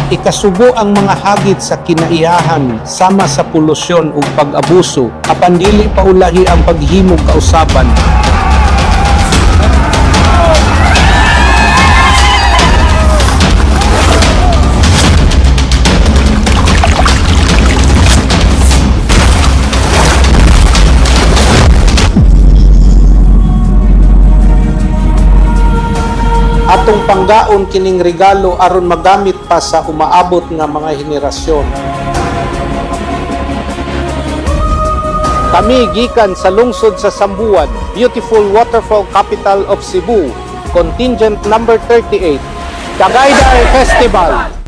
Ikasubo ang mga hagit sa kinaiyahan sama sa polusyon ug pag-abuso apan dili paulahi ang paghimog kausaban. Atong panggaon kining regalo aron magamit pa sa umaabot nga mga henerasyon. Kami gikan sa lungsod sa Sambuan, beautiful waterfall capital of Cebu, contingent number 38, Tagaytay Festival.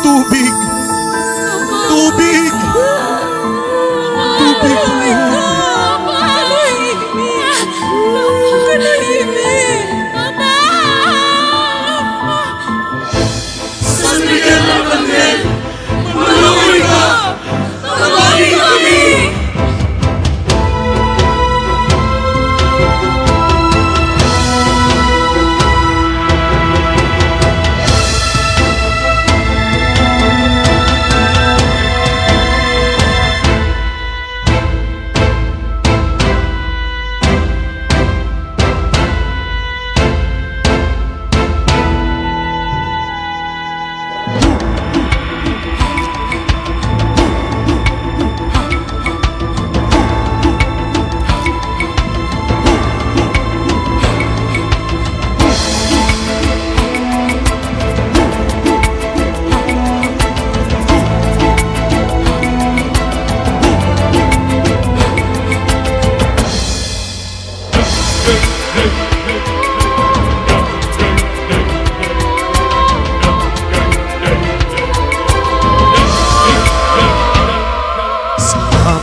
Tubig! Tubig! Tubig! San Miguel Arcangel! Manawin ka! Tawagin kami!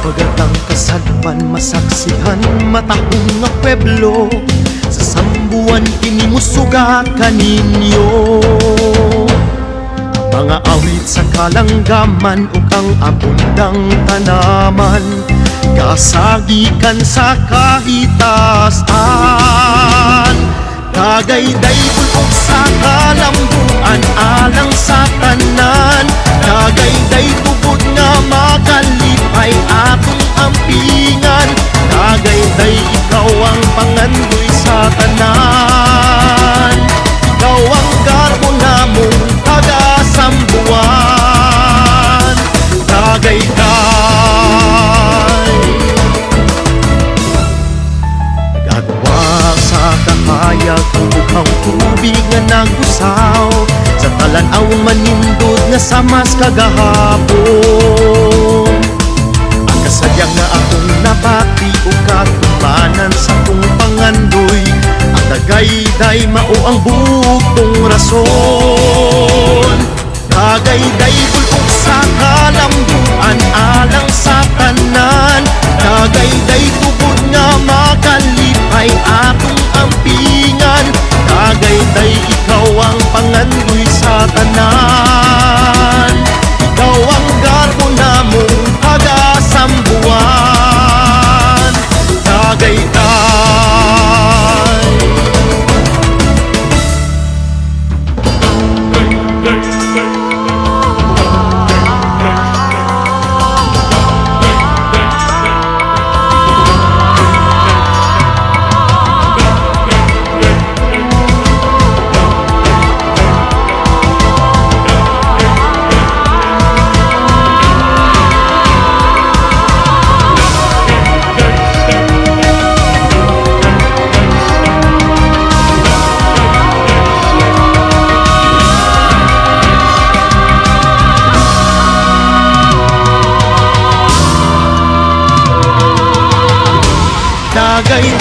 Pagatang kasadpan masaksihan matahong nga pueblo sa Sambuan kinimusuga kaninyo. Mga awit sa kalanggaman ug ang abundang tanaman kasagikan sa kahitasan. Tagaytay bulog sa kalambuan alang sa tanan. Tagaytay tubod nga makalipay atong ampingan. Tagaytay ikaw ang pangandoy sa tanan. Ikaw ang garbo namong taga-Sambuan. Tagaytay nagagwa sa kahayag ang tubig nga nagusaw sa talanaw manindot nga sa mas kagahapon. Ang kasadyang nga akong napati o katubanan sa kong pangandoy, ang Tagaytay mao ang buktong rason. Tagaytay bulog sa kalambuan alang sa tanan. Tagaytay tubod nga makalipay atong ampingan. Tagaytay ikaw ang pangandoy sa tanan. Ikaw ang garbo namong taga-Sambuan. Tagaytay bagay